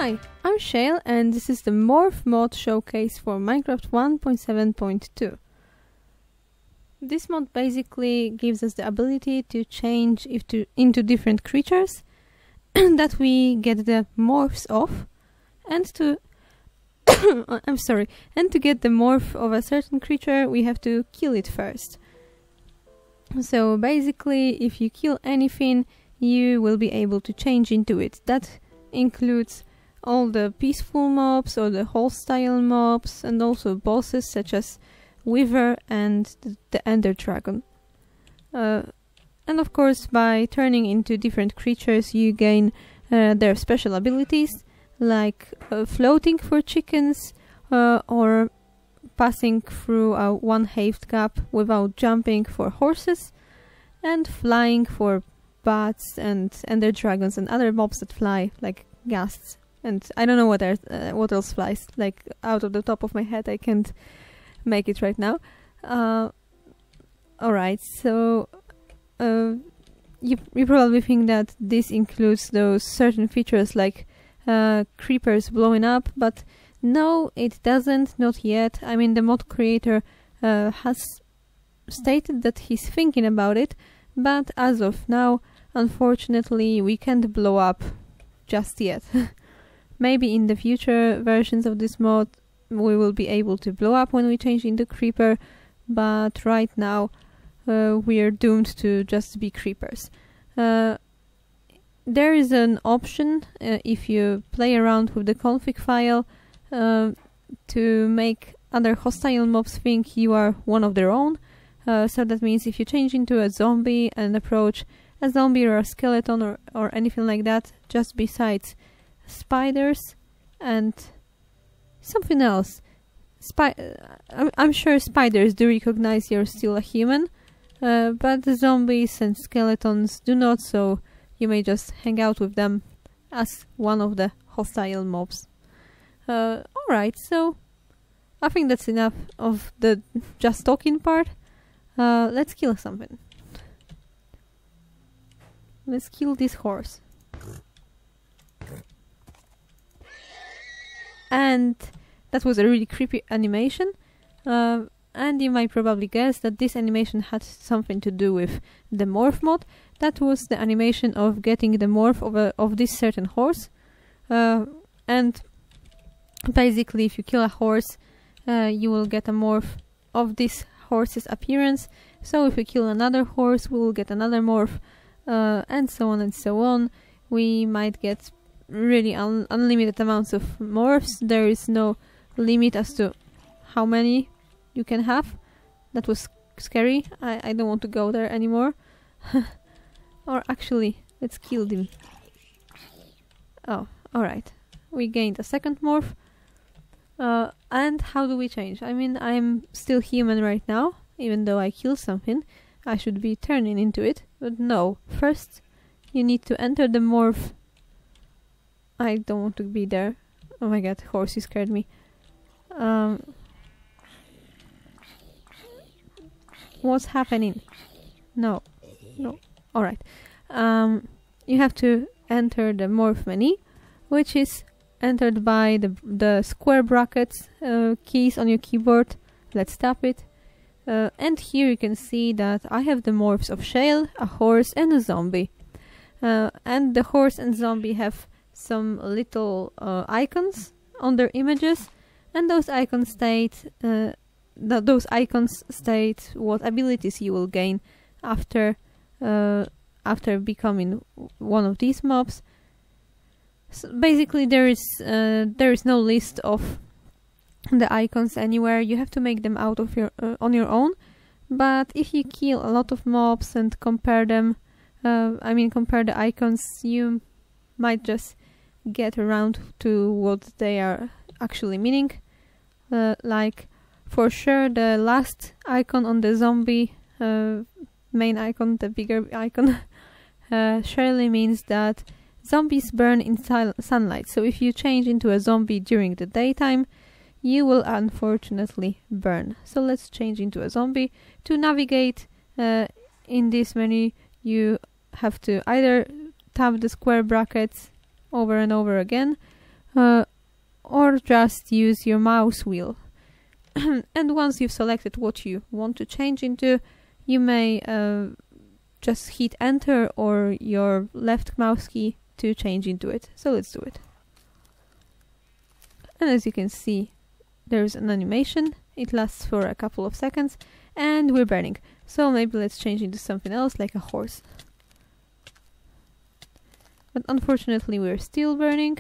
Hi, I'm Shale and this is the Morph Mod Showcase for Minecraft 1.7.2. This mod basically gives us the ability to change into different creatures that we get the morphs of, and to and to get the morph of a certain creature we have to kill it first. So basically if you kill anything you will be able to change into it. That includes all the peaceful mobs or the hostile mobs, and also bosses such as Wither and the Ender Dragon. And of course by turning into different creatures you gain their special abilities, like floating for chickens, or passing through a one-halved gap without jumping for horses, and flying for bats and Ender Dragons and other mobs that fly, like ghasts. And I don't know what else flies, like out of the top of my head I can't make it right now. Alright, so you probably think that this includes those certain features like creepers blowing up, but no, it doesn't, not yet. I mean, the mod creator has stated that he's thinking about it, but as of now, unfortunately, we can't blow up just yet. Maybe in the future versions of this mod we will be able to blow up when we change into creeper, but right now we are doomed to just be creepers. There is an option if you play around with the config file to make other hostile mobs think you are one of their own. So that means if you change into a zombie and approach a zombie or a skeleton or anything like that, just besides spiders and something else. I'm sure spiders do recognize you're still a human, but the zombies and skeletons do not, so you may just hang out with them as one of the hostile mobs. Alright, so I think that's enough of the just talking part. Let's kill something. Let's kill this horse. And that was a really creepy animation, and you might probably guess that this animation had something to do with the morph mod. That was the animation of getting the morph of this certain horse, and basically if you kill a horse you will get a morph of this horse's appearance. So if we kill another horse we will get another morph, and so on and so on. We might get really unlimited amounts of morphs. There is no limit as to how many you can have. That was scary. I don't want to go there anymore. Or actually, let's kill them. Oh, alright. We gained a second morph. And how do we change? I mean, I'm still human right now, even though I killed something. I should be turning into it, but no. First, you need to enter the morph. I don't want to be there. Oh my god, horse, you scared me. What's happening? No. Alright. You have to enter the morph menu, which is entered by the square brackets keys on your keyboard. Let's tap it. And here you can see that I have the morphs of Shale, a horse, and a zombie. And the horse and zombie have some little icons on their images, and those icons state what abilities you will gain after becoming one of these mobs. So basically there is no list of the icons anywhere. You have to make them out of your on your own. But if you kill a lot of mobs and compare them, compare the icons, you might just get around to what they are actually meaning. Like, for sure, the last icon on the zombie main icon, the bigger icon, surely means that zombies burn in sunlight. So if you change into a zombie during the daytime, you will unfortunately burn. So let's change into a zombie. To navigate in this menu, you have to either tap the square brackets over and over again, or just use your mouse wheel. And once you've selected what you want to change into, you may just hit enter or your left mouse key to change into it. So let's do it. And as you can see, there's an animation. It lasts for a couple of seconds and we're burning. So maybe let's change into something else, like a horse. But unfortunately we're still burning.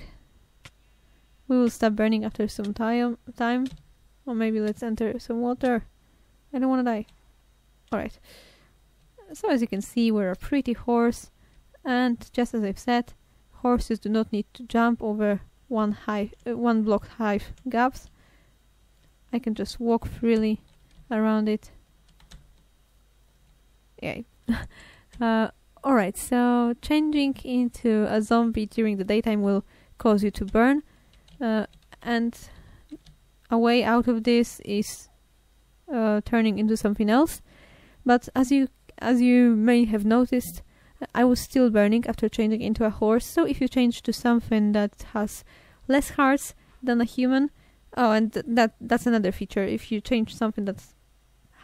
We will stop burning after some time. Or maybe let's enter some water. I don't want to die. Alright. So as you can see, we're a pretty horse. And just as I've said, horses do not need to jump over one block high gaps. I can just walk freely around it. Yay. Alright, so changing into a zombie during the daytime will cause you to burn. And a way out of this is turning into something else. But as you may have noticed, I was still burning after changing into a horse. So if you change to something that has less hearts than a human, oh, and that's another feature. If you change something that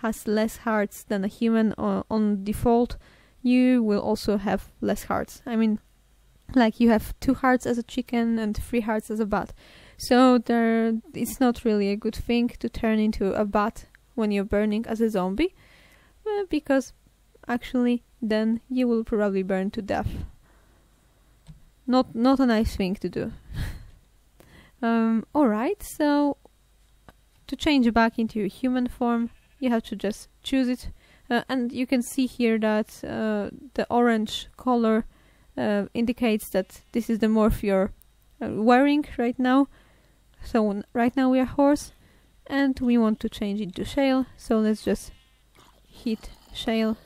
has less hearts than a human on default, you will also have less hearts. I mean, like you have 2 hearts as a chicken and 3 hearts as a bat. So it's not really a good thing to turn into a bat when you're burning as a zombie, because actually then you will probably burn to death. Not a nice thing to do. Alright, so to change back into your human form, you have to just choose it. And you can see here that the orange color indicates that this is the morph you're wearing right now. So right now we are horse and we want to change into scshaille. So let's just hit scshaille.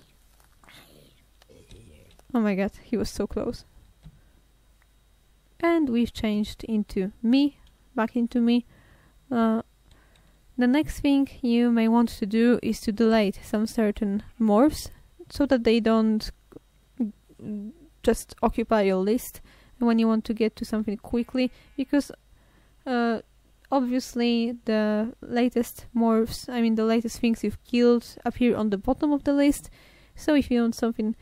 Oh my god, he was so close. And we've changed into me, back into me. The next thing you may want to do is to delete some certain morphs so that they don't just occupy your list when you want to get to something quickly, because obviously the latest morphs, I mean the latest things you've killed, appear on the bottom of the list. So if you want something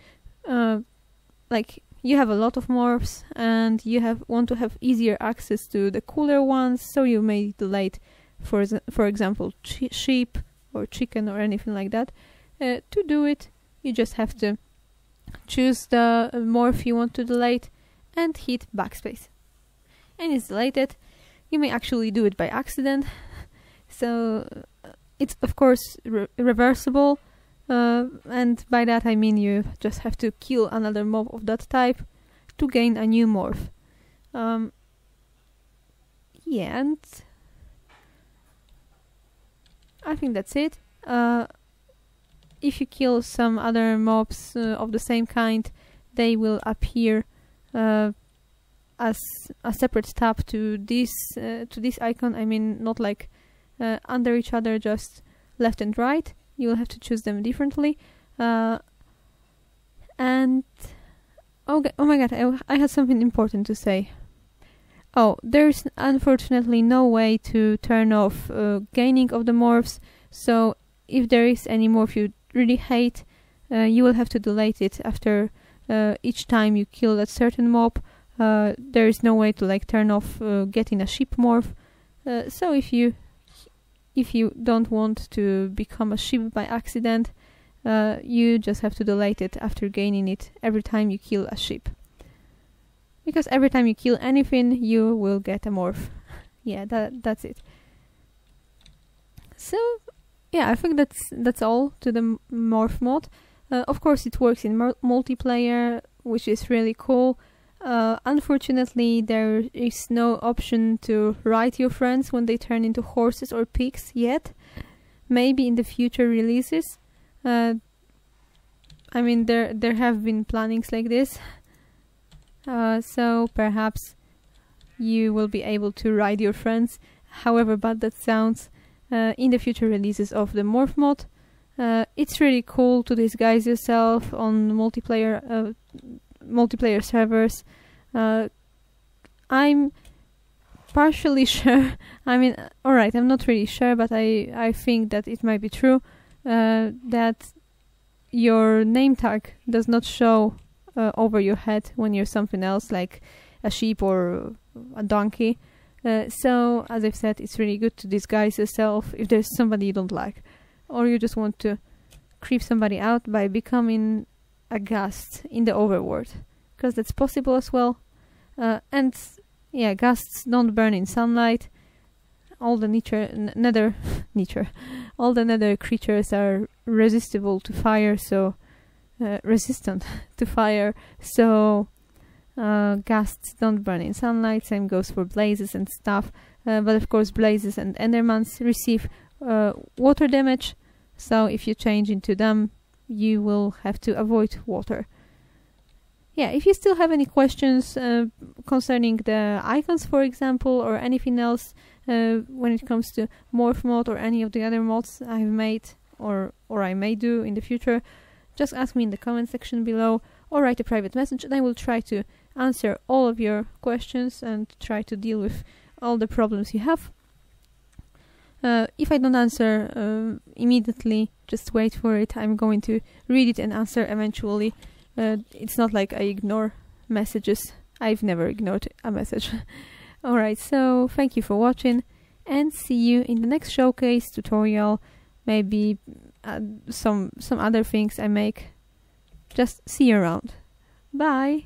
like you have a lot of morphs and you want to have easier access to the cooler ones, so you may delete, for example, sheep or chicken or anything like that. To do it, you just have to choose the morph you want to delete and hit backspace. And it's deleted. You may actually do it by accident. So it's of course reversible. And by that I mean you just have to kill another mob of that type to gain a new morph. Yeah, and I think that's it. If you kill some other mobs of the same kind, they will appear as a separate tab to this icon. I mean, not like under each other, just left and right. You will have to choose them differently. And oh my god, I had something important to say. Oh, there's unfortunately no way to turn off gaining of the morphs, so if there is any morph you really hate, you will have to delete it after each time you kill that certain mob. There is no way to like turn off getting a sheep morph. So if you don't want to become a sheep by accident, you just have to delete it after gaining it every time you kill a sheep. Because every time you kill anything, you will get a morph. Yeah, that's it. So, yeah, I think that's all to the morph mod. Of course, it works in multiplayer, which is really cool. Unfortunately, there is no option to write your friends when they turn into horses or pigs yet. Maybe in the future releases. I mean, there have been plannings like this. So perhaps you will be able to write your friends, however bad that sounds, in the future releases of the morph mod. It's really cool to disguise yourself on multiplayer servers. I'm partially sure. I mean, alright, I'm not really sure, but I think that it might be true that your name tag does not show over your head when you're something else, like a sheep or a donkey. So, as I've said, it's really good to disguise yourself if there's somebody you don't like, or you just want to creep somebody out by becoming a ghast in the overworld, because that's possible as well. And yeah, ghasts don't burn in sunlight. All the all the nether creatures are resistible to fire, so resistant to fire. So ghasts don't burn in sunlight. Same goes for blazes and stuff. But of course, blazes and endermans receive water damage. So if you change into them, you will have to avoid water. Yeah, if you still have any questions concerning the icons, for example, or anything else when it comes to Morph Mod or any of the other mods I've made or I may do in the future, just ask me in the comment section below or write a private message, and I will try to answer all of your questions and try to deal with all the problems you have. If I don't answer immediately, just wait for it. I'm going to read it and answer eventually. It's not like I ignore messages. I've never ignored a message. Alright, so thank you for watching, and see you in the next showcase tutorial. Maybe some other things I make. Just see you around. Bye!